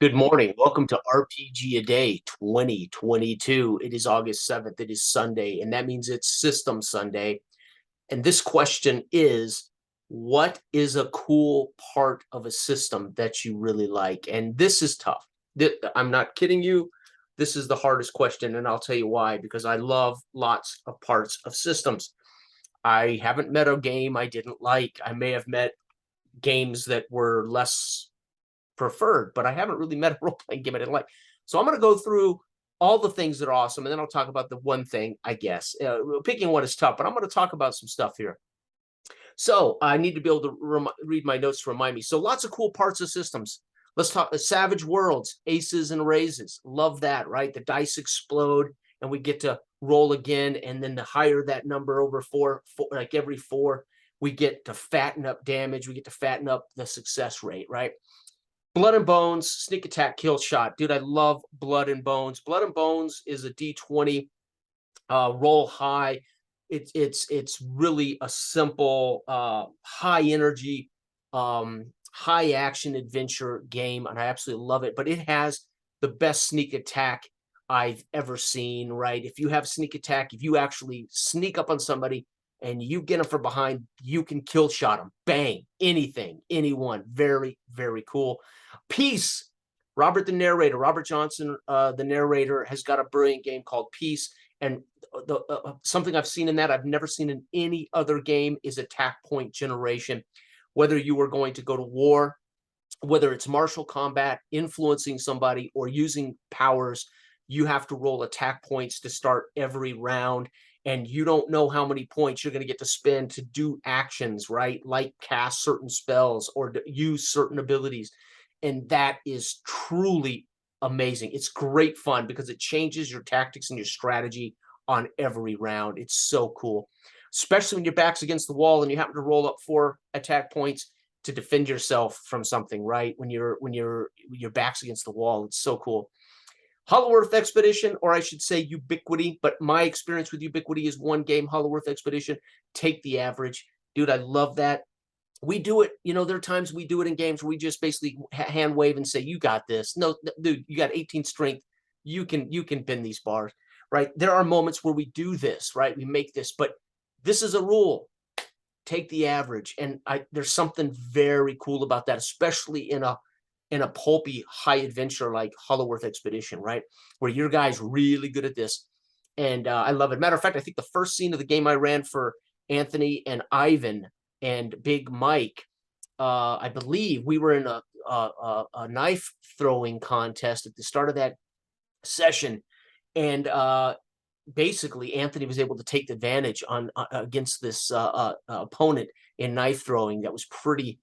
Good morning. Welcome to RPG A Day 2022. It is August 7th. It is Sunday, and that means it's System Sunday. And this question is, what is a cool part of a system that you really like? And this is tough. I'm not kidding you. This is the hardest question, and I'll tell you why, because I love lots of parts of systems. I haven't met a game I didn't like. I may have met games that were less preferred, but I haven't really met a role playing game I didn't like. So I'm going to go through all the things that are awesome, and then I'll talk about the one thing, I guess. Picking one is tough, but I'm going to talk about some stuff here. So I need to be able to read my notes to remind me. So lots of cool parts of systems. Let's talk Savage Worlds, aces and raises. Love that, right? The dice explode and we get to roll again. And then the higher that number over four, like every four, we get to fatten up damage. We get to fatten up the success rate, right? Blood and Bones, sneak attack, kill shot. Dude, I love Blood and Bones. Blood and Bones is a D20 roll high. It's really a simple, high energy, high action adventure game, and I absolutely love it. But it has the best sneak attack I've ever seen. Right? If you have sneak attack, if you actually sneak up on somebody and you get them from behind, you can kill shot them. Bang! Anything, anyone. Very, very cool. Peace. Robert the narrator, Robert Johnson, the narrator, has got a brilliant game called Peace. And something I've seen in that I've never seen in any other game is attack point generation. Whether you are going to go to war, whether it's martial combat, influencing somebody, or using powers, you have to roll attack points to start every round. And you don't know how many points you're going to get to spend to do actions, right? Like cast certain spells or to use certain abilities. And that is truly amazing. It's great fun because it changes your tactics and your strategy on every round. It's so cool, especially when your back's against the wall and you happen to roll up 4 attack points to defend yourself from something, right? When your back's against the wall. It's so cool. Hollow Earth Expedition, or I should say Ubiquity, but my experience with Ubiquity is one game, Hollow Earth Expedition. Take the average. Dude, I love that. We do it, there are times we do it in games where we just basically hand wave and say, you got this. No, dude, you got 18 strength. You can bend these bars, right? There are moments where we do this, right? We make this, but this is a rule. Take the average. And there's something very cool about that, especially in a pulpy high adventure like Hollow Earth Expedition, right? Where your guy's really good at this. And I love it. Matter of fact, I think the first scene of the game I ran for Anthony and Ivan and Big Mike, I believe we were in a knife throwing contest at the start of that session. And basically, Anthony was able to take the advantage on against this opponent in knife throwing. That was pretty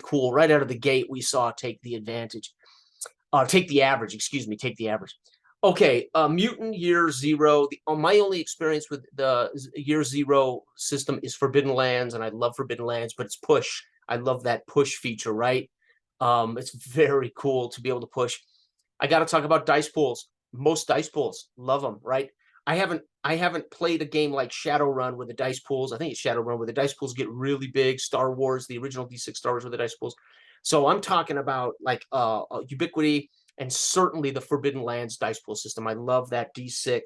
cool. Right out of the gate, we saw take the advantage. Take the average, excuse me, take the average. Okay, Mutant Year Zero. My only experience with the Year Zero system is Forbidden Lands, and I love Forbidden Lands, but it's push. I love that push feature, right? It's very cool to be able to push. I got to talk about dice pools. Most dice pools, love them, right? I haven't played a game like Shadowrun with the dice pools. I think it's Shadowrun where the dice pools get really big. Star Wars, the original D6 Star Wars with the dice pools. So I'm talking about like Ubiquity and certainly the Forbidden Lands dice pool system. I love that D6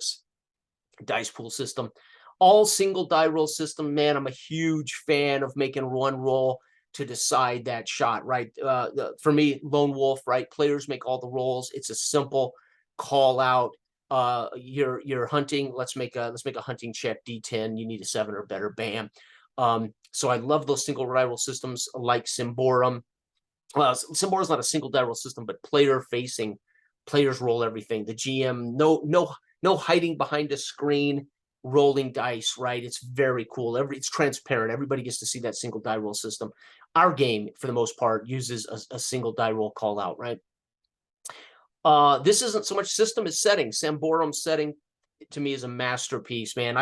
dice pool system. All single die roll system, man. I'm a huge fan of making one roll to decide that shot, right? For me, Lone Wolf, right? Players make all the rolls. It's a simple call out. You're hunting. Let's make a hunting check. D10. You need a 7 or better. Bam. So I love those single die roll systems like Symborum. Symborum is not a single die roll system, but player facing. Players roll everything. The GM, no hiding behind a screen, rolling dice, right? It's very cool. It's transparent. Everybody gets to see that single die roll system. Our game, for the most part, uses a single die roll call out, right? This isn't so much system as setting. Samborum's setting to me is a masterpiece, man.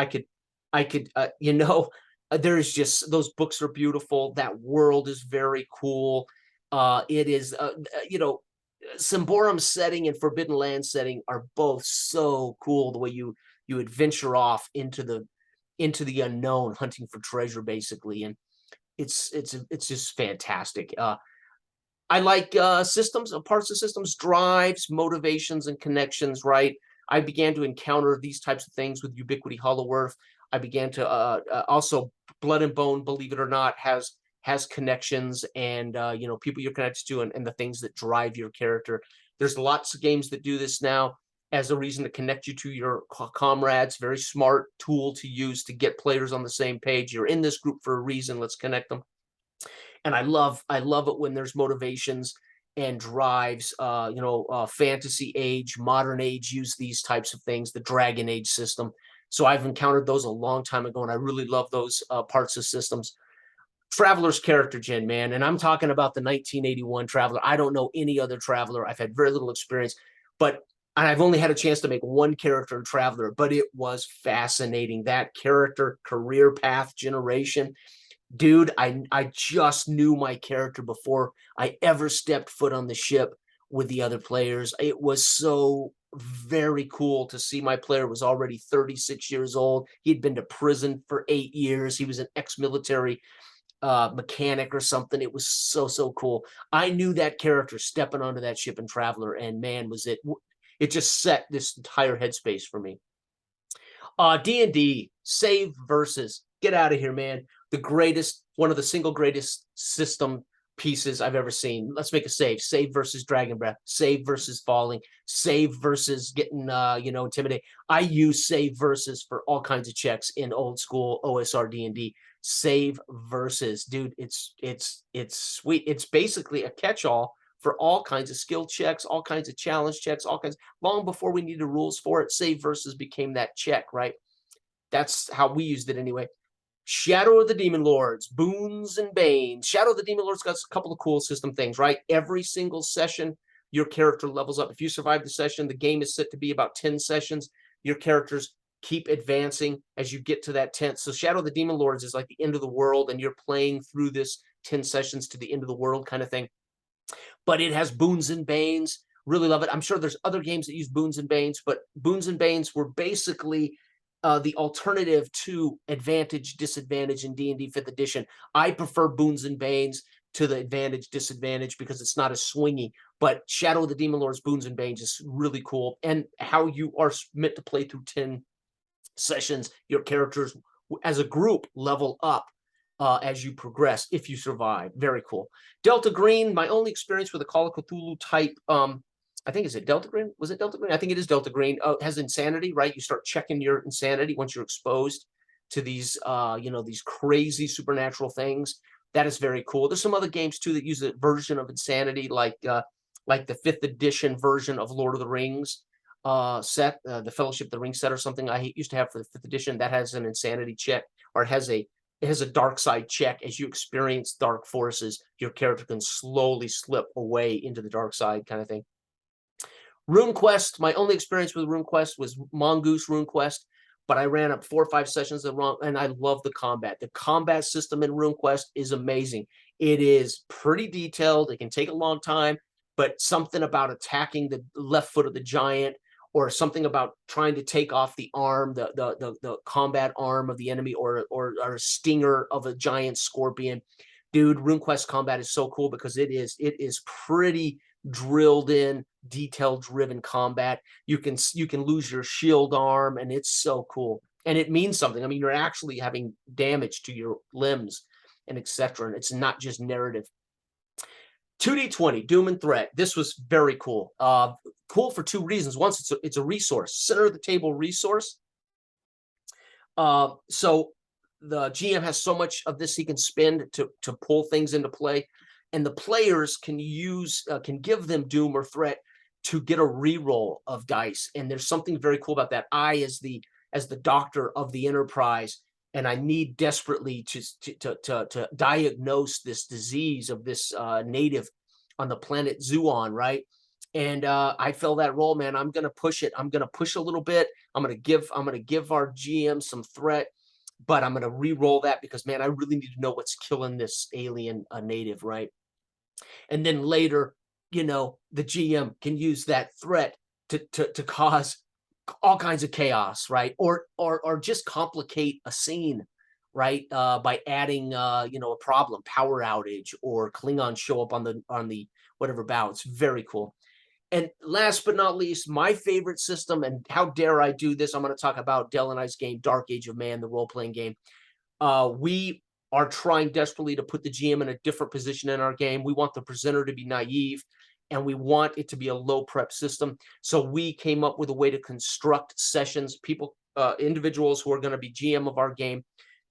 There's just those books are beautiful. That world is very cool. It is, Samborum's setting and Forbidden Land setting are both so cool. The way you adventure off into the unknown, hunting for treasure, basically, and it's just fantastic. I like systems, parts of systems, drives, motivations, and connections, right? I began to encounter these types of things with Ubiquity Hollow Earth. I began to also Blood and Bone, believe it or not, has connections and people you're connected to and the things that drive your character. There's lots of games that do this now as a reason to connect you to your comrades. Very smart tool to use to get players on the same page. You're in this group for a reason. Let's connect them. And I love it when there's motivations and drives. Fantasy age, modern age use these types of things. The Dragon Age system. So I've encountered those a long time ago, and I really love those parts of systems. Traveler's character gen, man, and I'm talking about the 1981 Traveler. I don't know any other Traveler. I've had very little experience, but and I've only had a chance to make one character in Traveler, but it was fascinating. That character career path generation, dude, I just knew my character before I ever stepped foot on the ship with the other players. It was so very cool to see my player was already 36 years old. He'd been to prison for 8 years. He was an ex-military mechanic or something. It was so cool. I knew that character stepping onto that ship in Traveler, and man, was it just set this entire headspace for me. D&D, save versus. Get out of here, man. The greatest, one of the single greatest system pieces I've ever seen. Let's make a save. Save versus Dragon Breath. Save versus falling. Save versus getting, intimidated. I use save versus for all kinds of checks in old school OSR D&D. Save versus, dude, it's sweet. It's basically a catch-all for all kinds of skill checks, all kinds of challenge checks, all kinds. Long before we needed rules for it, save versus became that check, right? That's how we used it anyway. Shadow of the Demon Lords, Boons and Banes. Shadow of the Demon Lords got a couple of cool system things, right? Every single session, your character levels up. If you survive the session, the game is set to be about 10 sessions. Your characters keep advancing as you get to that 10th. So Shadow of the Demon Lords is like the end of the world, and you're playing through this 10 sessions to the end of the world kind of thing. But it has Boons and Banes. Really love it. I'm sure there's other games that use Boons and Banes, but Boons and Banes were basically the alternative to advantage, disadvantage in D&D 5th edition. I prefer Boons and Banes to the advantage, disadvantage because it's not as swingy. But Shadow of the Demon Lords, Boons and Banes is really cool. And how you are meant to play through 10 sessions, your characters as a group level up as you progress if you survive. Very cool. Delta Green, my only experience with a Call of Cthulhu type I think, is it Delta Green? Was it Delta Green? I think it is Delta Green. It has insanity, right? You start checking your insanity once you're exposed to these, these crazy supernatural things. That is very cool. There's some other games too that use a version of insanity, like the 5th edition version of Lord of the Rings set, the Fellowship of the Ring set or something I used to have for the 5th edition. That has an insanity check, or it has a dark side check. As you experience dark forces, your character can slowly slip away into the dark side kind of thing. Runequest, my only experience with Runequest was Mongoose Runequest, but I ran up 4 or 5 sessions of Rune, and I love the combat. The combat system in Runequest is amazing. It is pretty detailed. It can take a long time, but something about attacking the left foot of the giant, or something about trying to take off the arm, the combat arm of the enemy, or a stinger of a giant scorpion. Dude, Runequest combat is so cool because it is pretty drilled in, detail driven combat. You can lose your shield arm, and it's so cool, and it means something. I mean, you're actually having damage to your limbs and etc., and it's not just narrative. 2D20 Doom and Threat. This was very cool. Cool for 2 reasons. Once, it's a resource, center of the table resource. So the GM has so much of this he can spend to pull things into play, and the players can can give them Doom or Threat to get a reroll of dice. And there's something very cool about that. I, as the doctor of the Enterprise, and I need desperately to diagnose this disease of this native on the planet Zuon, right? And I fill that role, man. I'm gonna push it. I'm gonna push a little bit. I'm gonna give our GM some threat, but I'm gonna re-roll that because, man, I really need to know what's killing this alien native, right? And then later, the GM can use that threat to cause all kinds of chaos, right? Or just complicate a scene, right? By adding a problem, power outage, or Klingons show up on the whatever bow. It's very cool. And last but not least, my favorite system, and how dare I do this? I'm going to talk about Dell and I's game, Dark Age of Man, the role-playing game. We are trying desperately to put the GM in a different position in our game. We want the presenter to be naive, and we want it to be a low prep system. So we came up with a way to construct sessions. People, individuals who are going to be GM of our game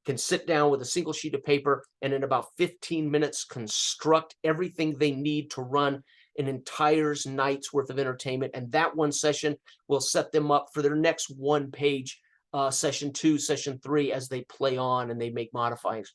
can sit down with a single sheet of paper and in about 15 minutes construct everything they need to run an entire night's worth of entertainment. And that one session will set them up for their next one page, session 2, session 3, as they play on and they make modifiers.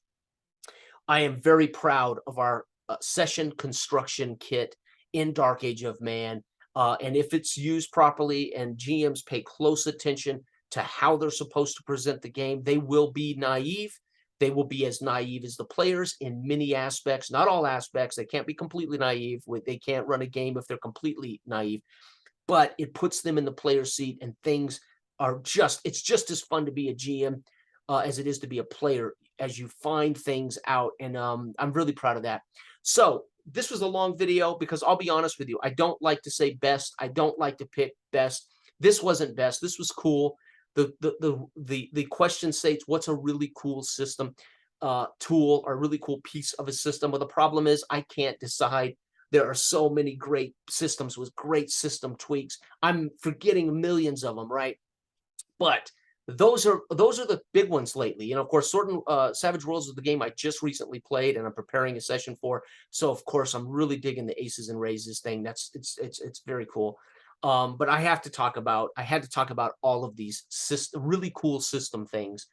I am very proud of our session construction kit in Dark Age of Man. And if it's used properly and GMs pay close attention to how they're supposed to present the game, they will be naive. They will be as naive as the players in many aspects, not all aspects. They can't be completely naive. They can't run a game if they're completely naive, but it puts them in the player's seat, and things are it's just as fun to be a GM as it is to be a player as you find things out. And I'm really proud of that. So this was a long video because I'll be honest with you, I don't like to say best. I don't like to pick best. This wasn't best. This was cool. The question states, what's a really cool system, tool, or a really cool piece of a system? Well, the problem is I can't decide. There are so many great systems with great system tweaks. I'm forgetting millions of them, right? But those are the big ones lately. You know, of course, Savage Worlds is the game I just recently played and I'm preparing a session for. So of course I'm really digging the Aces and Raises thing. It's very cool. But I had to talk about all of these really cool system things.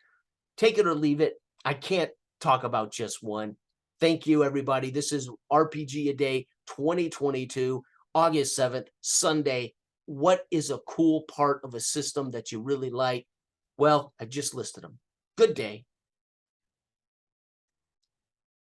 Take it or leave it. I can't talk about just one. Thank you, everybody. This is RPG A Day 2022, August 7th, Sunday. What is a cool part of a system that you really like? Well, I just listed them. Good day.